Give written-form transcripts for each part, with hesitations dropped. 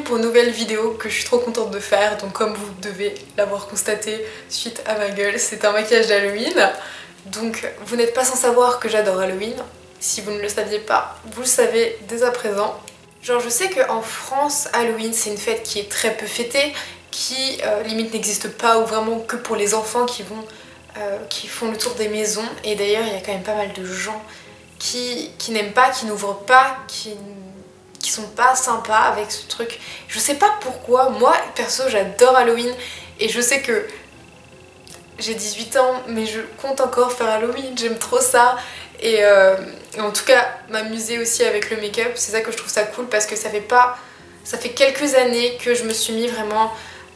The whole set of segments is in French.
pour une nouvelle vidéo que je suis trop contente de faire. Donc comme vous devez l'avoir constaté suite à ma gueule, c'est un maquillage d'Halloween. Donc vous n'êtes pas sans savoir que j'adore Halloween. Si vous ne le saviez pas, vous le savez dès à présent. Genre je sais qu'en France, Halloween c'est une fête qui est très peu fêtée, qui limite n'existe pas ou vraiment que pour les enfants qui font le tour des maisons. Et d'ailleurs il y a quand même pas mal de gens qui n'aiment pas, qui n'ouvrent pas, qui sont pas sympas avec ce truc. Je sais pas pourquoi, moi perso j'adore Halloween et je sais que j'ai 18 ans mais je compte encore faire Halloween, j'aime trop ça. Et en tout cas m'amuser aussi avec le make-up, c'est ça que je trouve ça cool parce que ça fait quelques années que je me suis mis vraiment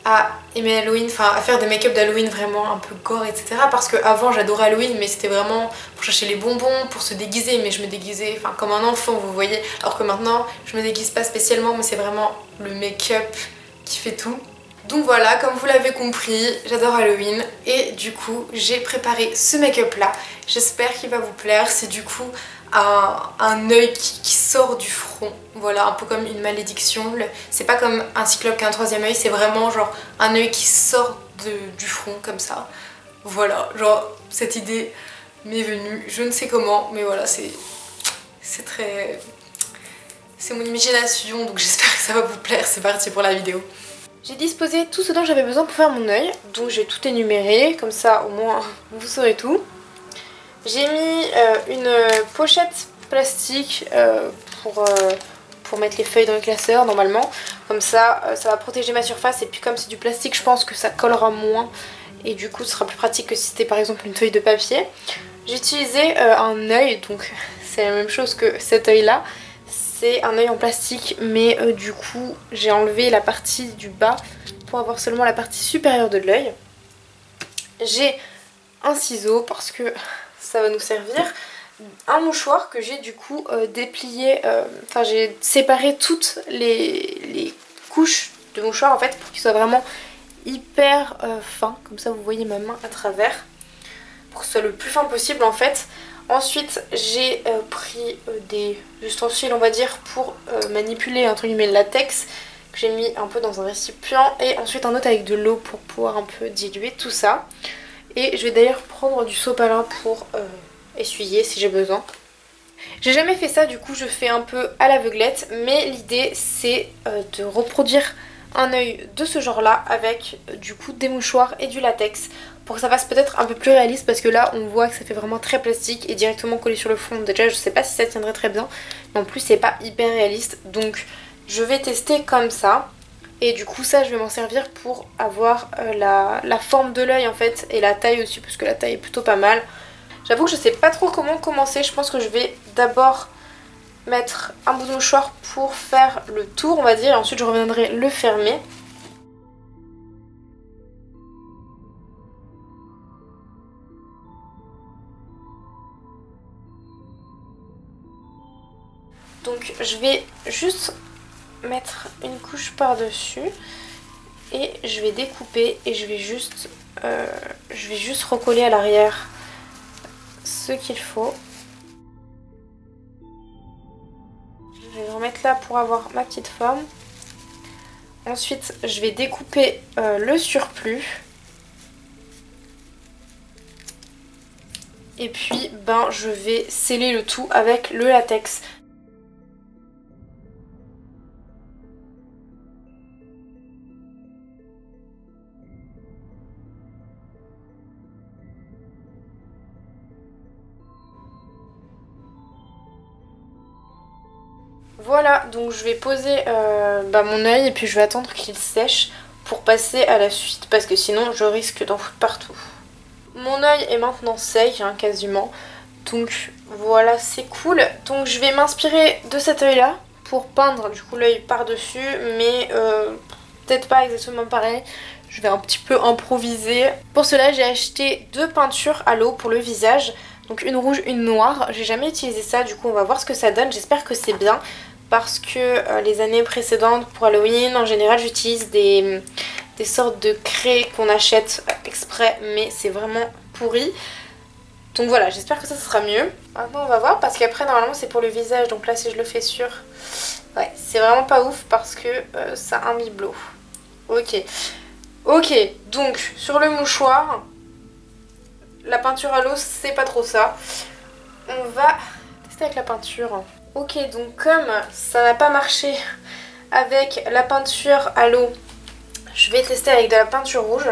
à aimer Halloween, enfin à faire des make-up d'Halloween vraiment un peu gore, etc. Parce qu'avant j'adorais Halloween mais c'était vraiment pour chercher les bonbons, pour se déguiser, mais je me déguisais enfin comme un enfant vous voyez, alors que maintenant je me déguise pas spécialement mais c'est vraiment le make-up qui fait tout. Donc voilà, comme vous l'avez compris, j'adore Halloween et du coup j'ai préparé ce make-up là, j'espère qu'il va vous plaire. C'est du coup un œil qui sort du front, voilà, un peu comme une malédiction. C'est pas comme un cyclope qui a un troisième œil, c'est vraiment genre un œil qui sort du front comme ça. Voilà, genre cette idée m'est venue, je ne sais comment, mais voilà, c'est mon imagination, donc j'espère que ça va vous plaire. C'est parti pour la vidéo. J'ai disposé tout ce dont j'avais besoin pour faire mon œil, donc j'ai tout énuméré, comme ça au moins vous saurez tout. J'ai mis une pochette plastique pour mettre les feuilles dans le classeur normalement, comme ça ça va protéger ma surface et puis comme c'est du plastique je pense que ça collera moins et du coup ce sera plus pratique que si c'était par exemple une feuille de papier. J'ai utilisé un œil, donc c'est la même chose que cet œil là. C'est un œil en plastique mais du coup j'ai enlevé la partie du bas pour avoir seulement la partie supérieure de l'œil. J'ai un ciseau parce que ça va nous servir. Un mouchoir que j'ai du coup déplié, enfin j'ai séparé toutes les couches de mouchoir en fait pour qu'il soit vraiment hyper fin. Comme ça vous voyez ma main à travers. Pour que ce soit le plus fin possible en fait. Ensuite j'ai pris des ustensiles on va dire pour manipuler entre guillemets le latex que j'ai mis un peu dans un récipient et ensuite un autre avec de l'eau pour pouvoir un peu diluer tout ça. Et je vais d'ailleurs prendre du sopalin pour essuyer si j'ai besoin. J'ai jamais fait ça, du coup je fais un peu à l'aveuglette, mais l'idée c'est de reproduire un œil de ce genre là avec du coup des mouchoirs et du latex pour que ça fasse peut-être un peu plus réaliste parce que là on voit que ça fait vraiment très plastique et directement collé sur le front. Déjà je sais pas si ça tiendrait très bien, mais en plus c'est pas hyper réaliste, donc je vais tester comme ça. Et du coup ça je vais m'en servir pour avoir la forme de l'œil en fait et la taille aussi parce que la taille est plutôt pas mal. J'avoue que je sais pas trop comment commencer, je pense que je vais d'abord mettre un bout de mouchoir pour faire le tour on va dire et ensuite je reviendrai le fermer. Donc je vais juste mettre une couche par dessus et je vais découper et je vais juste recoller à l'arrière ce qu'il faut. Je vais le remettre là pour avoir ma petite forme. Ensuite je vais découper le surplus et puis je vais sceller le tout avec le latex. Voilà, donc je vais poser mon œil et puis je vais attendre qu'il sèche pour passer à la suite parce que sinon je risque d'en foutre partout. Mon œil est maintenant sec hein, quasiment, donc voilà c'est cool. Donc je vais m'inspirer de cet œil là pour peindre du coup l'œil par dessus mais peut-être pas exactement pareil. Je vais un petit peu improviser. Pour cela j'ai acheté 2 peintures à l'eau pour le visage. Donc une rouge, une noire. J'ai jamais utilisé ça, du coup on va voir ce que ça donne. J'espère que c'est bien parce que les années précédentes pour Halloween en général j'utilise des sortes de craies qu'on achète exprès mais c'est vraiment pourri. Donc voilà, j'espère que ça sera mieux. Maintenant on va voir parce qu'après normalement c'est pour le visage. Donc là si je le fais sur... Ouais, c'est vraiment pas ouf parce que ça imbibe l'eau. Ok. Ok, donc sur le mouchoir, la peinture à l'eau c'est pas trop ça. On va tester avec la peinture. Ok, donc comme ça n'a pas marché avec la peinture à l'eau, je vais tester avec de la peinture rouge.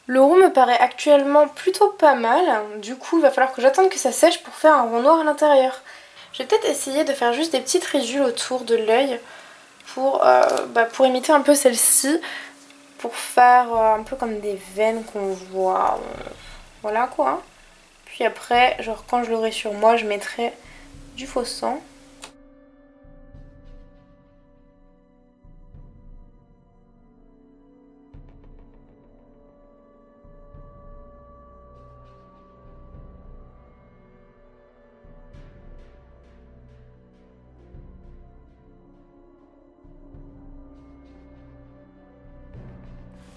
Le roux me paraît actuellement plutôt pas mal, du coup il va falloir que j'attende que ça sèche pour faire un rond noir à l'intérieur. Je vais peut-être essayer de faire juste des petites ridules autour de l'œil pour imiter un peu celle-ci, pour faire un peu comme des veines qu'on voit, voilà quoi. Puis après, genre quand je l'aurai sur moi, je mettrai du faux sang.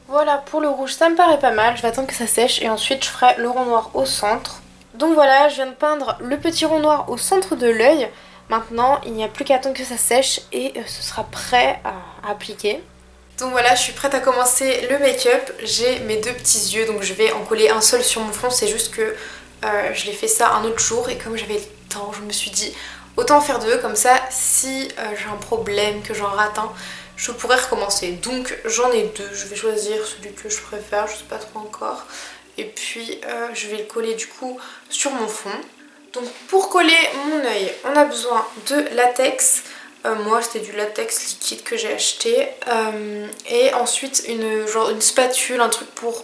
Voilà, pour le rouge ça me paraît pas mal, je vais attendre que ça sèche et ensuite je ferai le rond noir au centre. Donc voilà, je viens de peindre le petit rond noir au centre de l'œil. Maintenant, il n'y a plus qu'à attendre que ça sèche et ce sera prêt à appliquer. Donc voilà, je suis prête à commencer le make-up. J'ai mes deux petits yeux, donc je vais en coller un seul sur mon front. C'est juste que je l'ai fait ça un autre jour et comme j'avais le temps, je me suis dit autant en faire deux. Comme ça, si j'ai un problème, que j'en rate un, je pourrais recommencer. Donc j'en ai deux, je vais choisir celui que je préfère, je sais pas trop encore. Et puis je vais le coller du coup sur mon fond. Donc pour coller mon œil, on a besoin de latex. Moi c'était du latex liquide que j'ai acheté. Et ensuite une spatule, un truc pour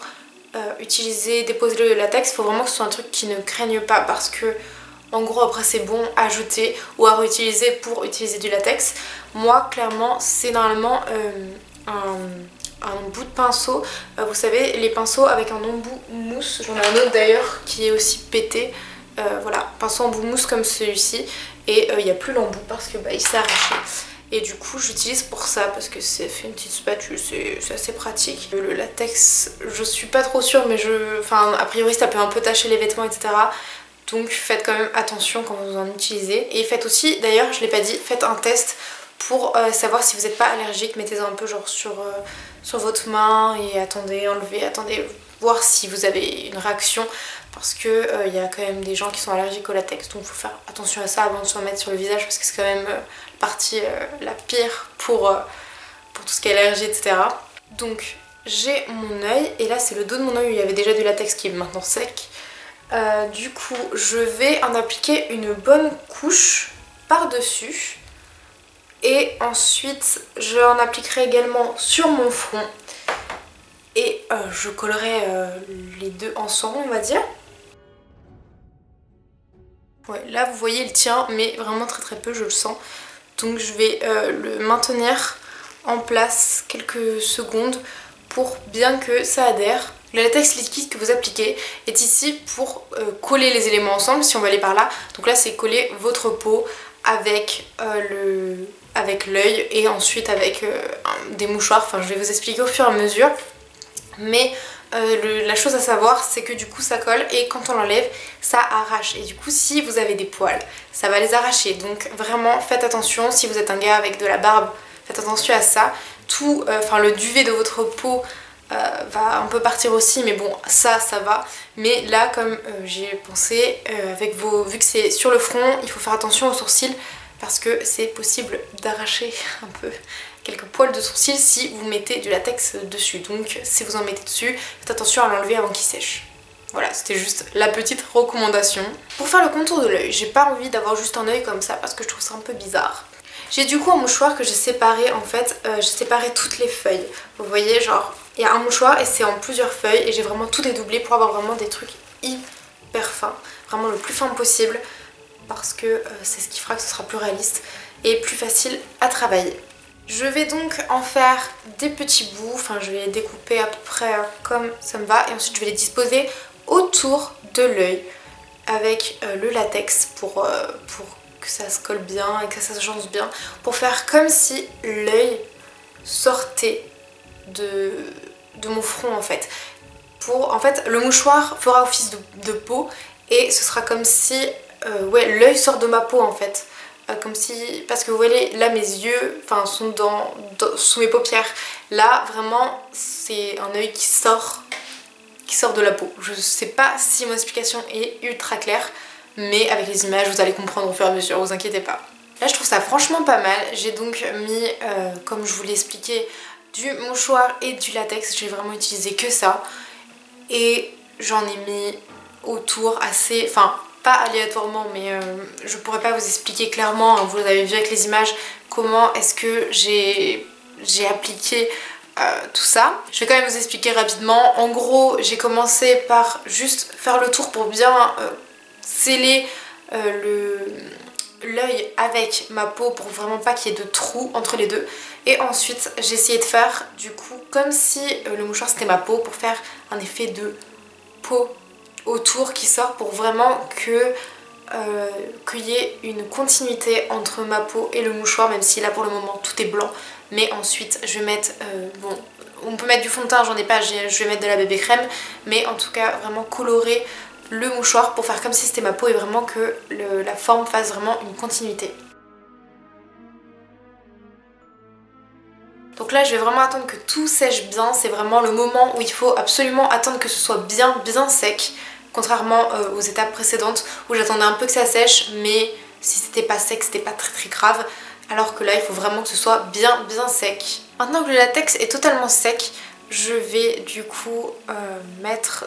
déposer le latex. Il faut vraiment que ce soit un truc qui ne craigne pas parce que en gros après c'est bon à jeter ou à réutiliser pour utiliser du latex. Moi clairement c'est normalement un bout de pinceau, vous savez les pinceaux avec un embout mousse, j'en ai un autre d'ailleurs qui est aussi pété, voilà, pinceau embout mousse comme celui-ci et il n'y a plus l'embout parce que il s'est arraché. Et du coup j'utilise pour ça parce que ça fait une petite spatule, c'est assez pratique. Le latex je suis pas trop sûre mais a priori ça peut un peu tacher les vêtements etc. Donc faites quand même attention quand vous en utilisez. Et faites aussi, d'ailleurs je l'ai pas dit, faites un test pour savoir si vous n'êtes pas allergique. Mettez-en un peu genre sur votre main et attendez, enlevez, attendez, voir si vous avez une réaction. Parce que y a quand même des gens qui sont allergiques au latex. Donc il faut faire attention à ça avant de se remettre sur le visage parce que c'est quand même la partie la pire pour tout ce qui est allergie etc. Donc j'ai mon œil et là c'est le dos de mon œil où il y avait déjà du latex qui est maintenant sec. Du coup je vais en appliquer une bonne couche par-dessus et ensuite je en appliquerai également sur mon front et je collerai les deux ensemble on va dire. Ouais, là vous voyez il tient mais vraiment très peu, je le sens, donc je vais le maintenir en place quelques secondes pour bien que ça adhère. Le latex liquide que vous appliquez est ici pour coller les éléments ensemble si on va aller par là. Donc là c'est coller votre peau avec l'œil et ensuite avec des mouchoirs. Enfin je vais vous expliquer au fur et à mesure. Mais la chose à savoir c'est que du coup ça colle et quand on l'enlève ça arrache. Et du coup si vous avez des poils ça va les arracher. Donc vraiment faites attention, si vous êtes un gars avec de la barbe faites attention à ça. Le duvet de votre peau va un peu partir aussi mais bon ça va, mais là comme j'ai pensé vu que c'est sur le front il faut faire attention aux sourcils parce que c'est possible d'arracher un peu quelques poils de sourcils si vous mettez du latex dessus. Donc si vous en mettez dessus faites attention à l'enlever avant qu'il sèche. Voilà, c'était juste la petite recommandation. Pour faire le contour de l'œil, j'ai pas envie d'avoir juste un œil comme ça parce que je trouve ça un peu bizarre. J'ai du coup un mouchoir que j'ai séparé en fait, j'ai séparé toutes les feuilles. Vous voyez genre il y a un mouchoir et c'est en plusieurs feuilles et j'ai vraiment tout dédoublé pour avoir vraiment des trucs hyper fins. vraiment le plus fin possible parce que c'est ce qui fera que ce sera plus réaliste et plus facile à travailler. Je vais donc en faire des petits bouts, enfin je vais les découper à peu près comme ça me va et ensuite je vais les disposer autour de l'œil avec le latex pour que ça se colle bien et que ça s'agence bien, pour faire comme si l'œil sortait de mon front en fait. En fait le mouchoir fera office de peau et ce sera comme si ouais, l'œil sort de ma peau en fait. Comme si, parce que vous voyez là mes yeux sont sous mes paupières, là vraiment c'est un œil qui sort de la peau. Je sais pas si mon explication est ultra claire, mais avec les images vous allez comprendre au fur et à mesure, vous inquiétez pas. Là je trouve ça franchement pas mal, j'ai donc mis, comme je vous l'ai expliqué, du mouchoir et du latex, j'ai vraiment utilisé que ça. Et j'en ai mis autour assez, enfin pas aléatoirement, mais je pourrais pas vous expliquer clairement, hein, vous avez vu avec les images comment est-ce que j'ai appliqué tout ça. Je vais quand même vous expliquer rapidement. En gros j'ai commencé par juste faire le tour pour bien sceller l'œil avec ma peau pour vraiment pas qu'il y ait de trous entre les deux. Et ensuite j'ai essayé de faire du coup comme si le mouchoir c'était ma peau pour faire un effet de peau autour qui sort pour vraiment qu'il y ait une continuité entre ma peau et le mouchoir, même si là pour le moment tout est blanc. Mais ensuite je vais mettre, bon on peut mettre du fond de teint, j'en ai pas, je vais mettre de la bébé crème, mais en tout cas vraiment colorer le mouchoir pour faire comme si c'était ma peau et vraiment que la forme fasse vraiment une continuité. Donc là je vais vraiment attendre que tout sèche bien, c'est vraiment le moment où il faut absolument attendre que ce soit bien sec, contrairement aux étapes précédentes où j'attendais un peu que ça sèche, mais si c'était pas sec c'était pas très grave, alors que là il faut vraiment que ce soit bien sec. Maintenant que le latex est totalement sec, je vais du coup mettre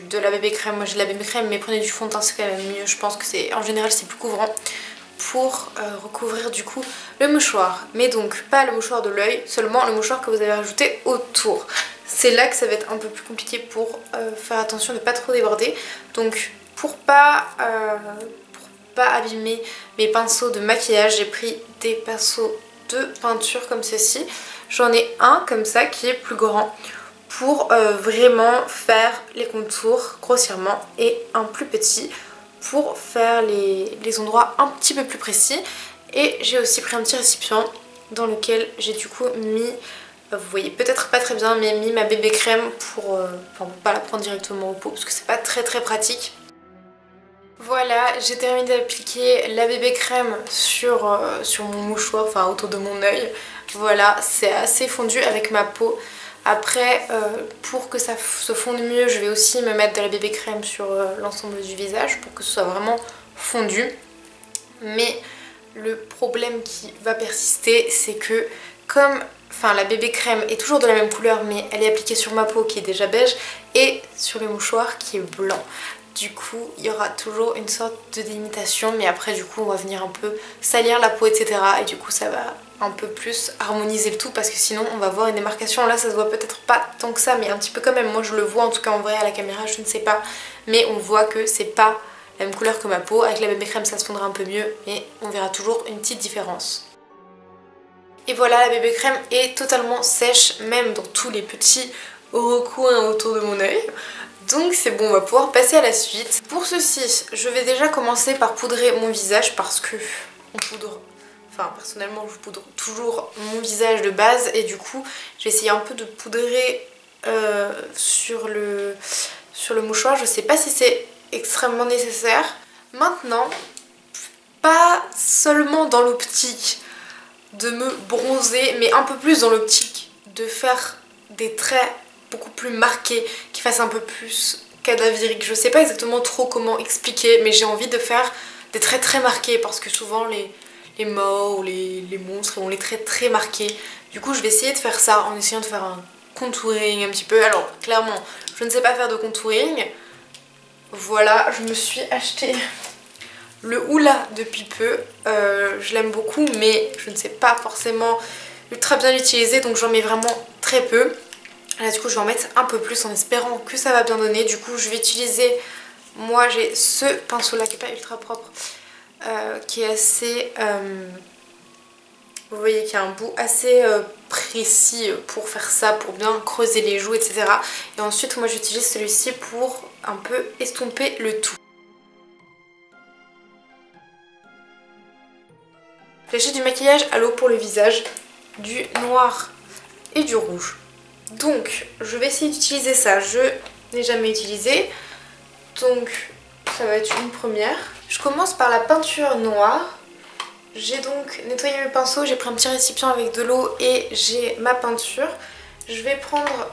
de la bébé crème. Moi j'ai de la bébé crème, mais prenez du fond de teint, c'est quand même mieux, je pense que c'est en général c'est plus couvrant, pour recouvrir du coup le mouchoir. Mais donc pas le mouchoir de l'œil, seulement le mouchoir que vous avez rajouté autour. C'est là que ça va être un peu plus compliqué pour faire attention de ne pas trop déborder. Donc pour pas abîmer mes pinceaux de maquillage, j'ai pris des pinceaux de peinture comme ceci. J'en ai un comme ça qui est plus grand pour vraiment faire les contours grossièrement et un plus petit pour faire les endroits un petit peu plus précis. Et j'ai aussi pris un petit récipient dans lequel j'ai du coup mis, vous voyez peut-être pas très bien, mais mis ma bébé crème pour pas la prendre directement au pot parce que c'est pas très pratique. Voilà, j'ai terminé d'appliquer la bébé crème sur mon mouchoir, enfin autour de mon œil. Voilà, c'est assez fondu avec ma peau. Après, pour que ça se fonde mieux, je vais aussi me mettre de la bébé crème sur l'ensemble du visage pour que ce soit vraiment fondu. Mais le problème qui va persister, c'est que comme la bébé crème est toujours de la même couleur, mais elle est appliquée sur ma peau qui est déjà beige et sur le mouchoir qui est blanc. Du coup, il y aura toujours une sorte de délimitation, mais après du coup on va venir un peu salir la peau, etc. Et du coup ça va un peu plus harmoniser le tout parce que sinon on va voir une démarcation. Là ça se voit peut-être pas tant que ça, mais un petit peu quand même. Moi je le vois en tout cas en vrai à la caméra, je ne sais pas. Mais on voit que c'est pas la même couleur que ma peau. Avec la bébé crème ça se fondra un peu mieux, mais on verra toujours une petite différence. Et voilà, la bébé crème est totalement sèche, même dans tous les petits recoins autour de mon œil. Donc c'est bon, on va pouvoir passer à la suite. Pour ceci, je vais déjà commencer par poudrer mon visage parce que on poudre, personnellement je poudre toujours mon visage de base et du coup j'ai essayé un peu de poudrer sur le mouchoir. Je sais pas si c'est extrêmement nécessaire. Maintenant, pas seulement dans l'optique de me bronzer, mais un peu plus dans l'optique de faire des traits beaucoup plus marqués, qui fassent un peu plus cadavérique. Je sais pas exactement trop comment expliquer, mais j'ai envie de faire des traits très marqués parce que souvent les morts ou les monstres ont les traits très marqués. Du coup je vais essayer de faire ça en essayant de faire un contouring un petit peu. Alors clairement je ne sais pas faire de contouring. Voilà, je me suis acheté le Hoola depuis peu. Je l'aime beaucoup mais je ne sais pas forcément ultra bien l'utiliser, donc j'en mets vraiment très peu. Là du coup je vais en mettre un peu plus en espérant que ça va bien donner. Du coup je vais utiliser Moi j'ai ce pinceau là qui est pas ultra propre, qui est assez... vous voyez qu'il y a un bout assez précis pour faire ça, pour bien creuser les joues, etc. Et ensuite moi j'utilise celui-ci pour un peu estomper le tout. J'ai du maquillage à l'eau pour le visage, du noir et du rouge. Donc je vais essayer d'utiliser ça, je n'ai jamais utilisé, donc ça va être une première. Je commence par la peinture noire. J'ai donc nettoyé mes pinceaux, j'ai pris un petit récipient avec de l'eau et j'ai ma peinture. Je vais prendre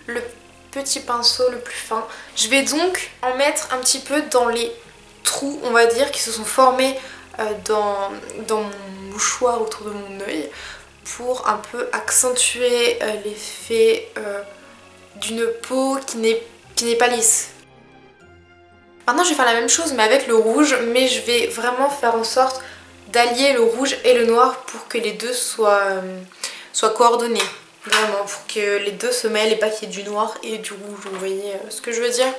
le petit pinceau le plus fin. Je vais donc en mettre un petit peu dans les trous, on va dire, qui se sont formés dans mon mouchoir autour de mon œil, pour un peu accentuer l'effet d'une peau qui n'est pas lisse. Maintenant je vais faire la même chose mais avec le rouge, mais je vais vraiment faire en sorte d'allier le rouge et le noir pour que les deux soient coordonnés. Vraiment, pour que les deux se mêlent et pas qu'il y ait du noir et du rouge, vous voyez ce que je veux dire?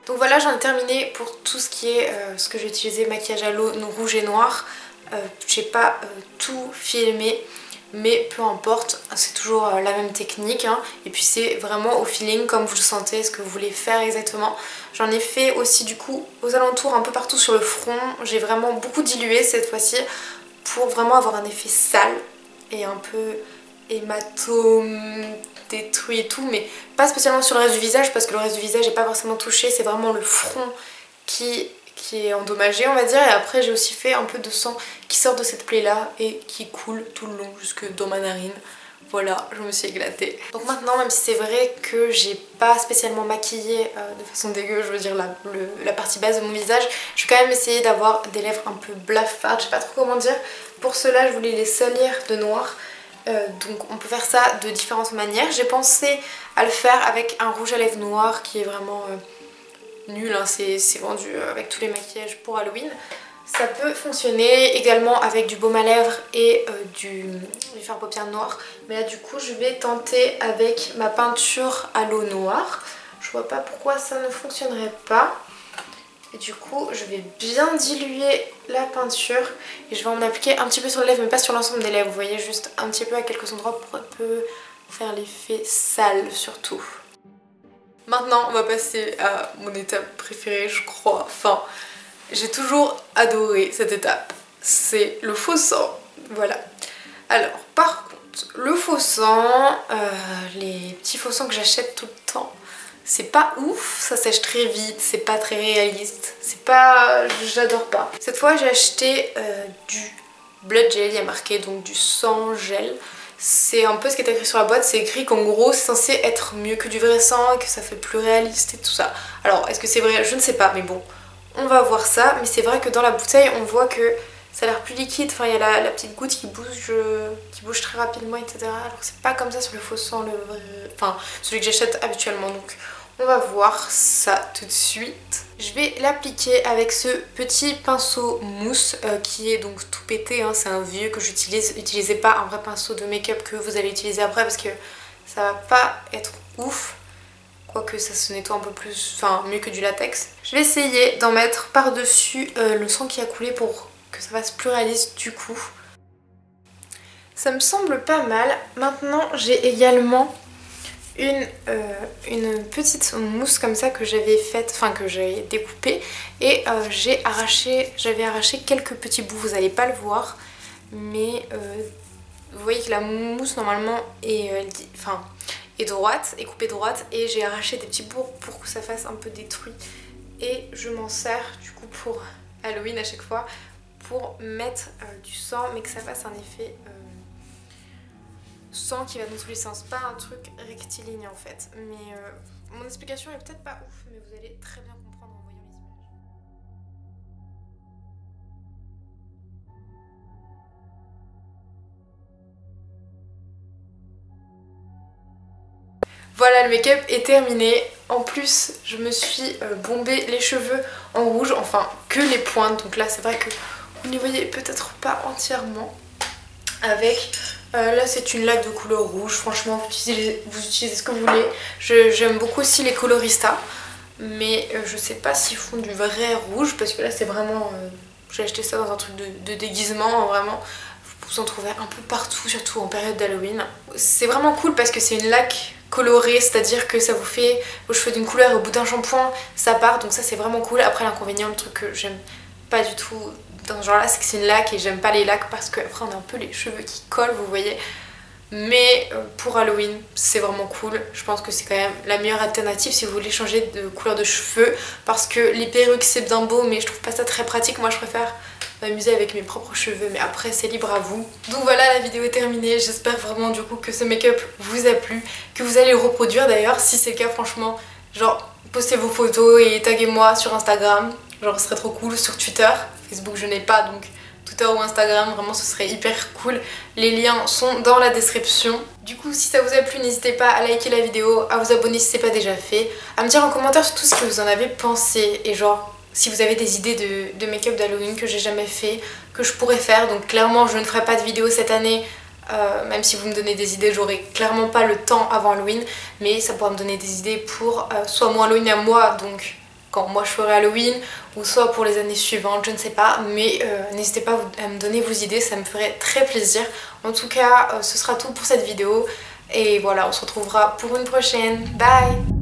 Donc voilà, j'en ai terminé pour tout ce qui est ce que j'ai utilisé, maquillage à l'eau, rouge et noir. J'ai pas tout filmé, mais peu importe, c'est toujours la même technique, hein. Et puis c'est vraiment au feeling, comme vous le sentez, ce que vous voulez faire exactement. J'en ai fait aussi du coup aux alentours, un peu partout sur le front. J'ai vraiment beaucoup dilué cette fois-ci pour vraiment avoir un effet sale et un peu hématome, détruit et tout, mais pas spécialement sur le reste du visage parce que le reste du visage n'est pas forcément touché, c'est vraiment le front qui est endommagé, on va dire. Et après j'ai aussi fait un peu de sang qui sort de cette plaie là et qui coule tout le long jusque dans ma narine. Voilà, je me suis éclatée. Donc maintenant, même si c'est vrai que j'ai pas spécialement maquillé de façon dégueu, je veux dire la partie basse de mon visage, je vais quand même essayer d'avoir des lèvres un peu blafardes, je sais pas trop comment dire. Pour cela je voulais les salir de noir. Donc on peut faire ça de différentes manières. J'ai pensé à le faire avec un rouge à lèvres noir qui est vraiment nul, hein. C'est vendu avec tous les maquillages pour Halloween. Ça peut fonctionner également avec du baume à lèvres et du fard à paupières noir. Mais là du coup je vais tenter avec ma peinture à l'eau noire. Je vois pas pourquoi ça ne fonctionnerait pas. Et du coup je vais bien diluer la peinture et je vais en appliquer un petit peu sur les lèvres, mais pas sur l'ensemble des lèvres, vous voyez, juste un petit peu à quelques endroits pour un peu faire l'effet sale surtout. Maintenant on va passer à mon étape préférée, je crois. Enfin, j'ai toujours adoré cette étape, c'est le faux sang. Voilà. Alors par contre, le faux sang, les petits faux sangs que j'achète tout le temps, c'est pas ouf, ça sèche très vite, c'est pas très réaliste, c'est pas... j'adore pas. Cette fois j'ai acheté du blood gel, il y a marqué donc du sang gel. C'est un peu ce qui est écrit sur la boîte, c'est écrit qu'en gros c'est censé être mieux que du vrai sang et que ça fait plus réaliste et tout ça. Alors est-ce que c'est vrai? Je ne sais pas, mais bon, on va voir ça. Mais c'est vrai que dans la bouteille on voit que ça a l'air plus liquide, enfin il y a la petite goutte qui bouge très rapidement, etc. Alors que c'est pas comme ça sur le faux sang, enfin celui que j'achète habituellement. Donc on va voir ça tout de suite. Je vais l'appliquer avec ce petit pinceau mousse qui est donc tout pété, hein. C'est un vieux que j'utilise. N'utilisez pas un vrai pinceau de make-up que vous allez utiliser après parce que ça va pas être ouf. Quoique ça se nettoie un peu plus, enfin mieux que du latex. Je vais essayer d'en mettre par-dessus le sang qui a coulé pour que ça fasse plus réaliste du coup. Ça me semble pas mal. Maintenant j'ai également une petite mousse comme ça que j'avais faite, enfin que j'ai découpée et j'avais arraché quelques petits bouts, vous allez pas le voir, mais vous voyez que la mousse normalement est droite, est coupée droite, et j'ai arraché des petits bouts pour que ça fasse un peu détruit et je m'en sers du coup pour Halloween à chaque fois pour mettre du sang mais que ça fasse un effet sang qui va dans tous les sens, pas un truc rectiligne en fait. Mais mon explication est peut-être pas ouf, mais vous allez très bien comprendre en voyant les images. Voilà, le make-up est terminé. En plus, je me suis bombé les cheveux en rouge, enfin que les pointes. Donc là, c'est vrai que vous ne les voyez peut-être pas entièrement. Avec Là c'est une laque de couleur rouge, franchement vous utilisez ce que vous voulez. J'aime beaucoup aussi les coloristas, mais je sais pas s'ils font du vrai rouge parce que là c'est vraiment... j'ai acheté ça dans un truc de déguisement, vraiment. Vous en trouvez un peu partout, surtout en période d'Halloween. C'est vraiment cool parce que c'est une laque colorée, c'est-à-dire que ça vous fait vos cheveux d'une couleur et au bout d'un shampoing ça part, donc ça c'est vraiment cool. Après l'inconvénient, le truc que j'aime pas du tout dans ce genre là, c'est que c'est une laque et j'aime pas les laques parce qu'après on a un peu les cheveux qui collent, vous voyez. Mais pour Halloween c'est vraiment cool, je pense que c'est quand même la meilleure alternative si vous voulez changer de couleur de cheveux, parce que les perruques c'est bien beau mais je trouve pas ça très pratique. Moi je préfère m'amuser avec mes propres cheveux, mais après c'est libre à vous. Donc voilà, la vidéo est terminée, j'espère vraiment du coup que ce make-up vous a plu, que vous allez le reproduire d'ailleurs. Si c'est le cas, franchement, genre postez vos photos et taguez-moi sur Instagram, genre ce serait trop cool. Sur Twitter, Facebook je n'ai pas, donc Twitter ou Instagram, vraiment ce serait hyper cool. Les liens sont dans la description. Du coup si ça vous a plu, n'hésitez pas à liker la vidéo, à vous abonner si c'est pas déjà fait, à me dire en commentaire surtout ce que vous en avez pensé et genre si vous avez des idées de make-up d'Halloween que j'ai jamais fait, que je pourrais faire. Donc clairement je ne ferai pas de vidéo cette année, même si vous me donnez des idées, j'aurai clairement pas le temps avant Halloween, mais ça pourra me donner des idées pour soit mon Halloween à moi, donc quand moi je ferai Halloween, ou soit pour les années suivantes, je ne sais pas, mais n'hésitez pas à me donner vos idées, ça me ferait très plaisir. En tout cas ce sera tout pour cette vidéo et voilà, on se retrouvera pour une prochaine. Bye!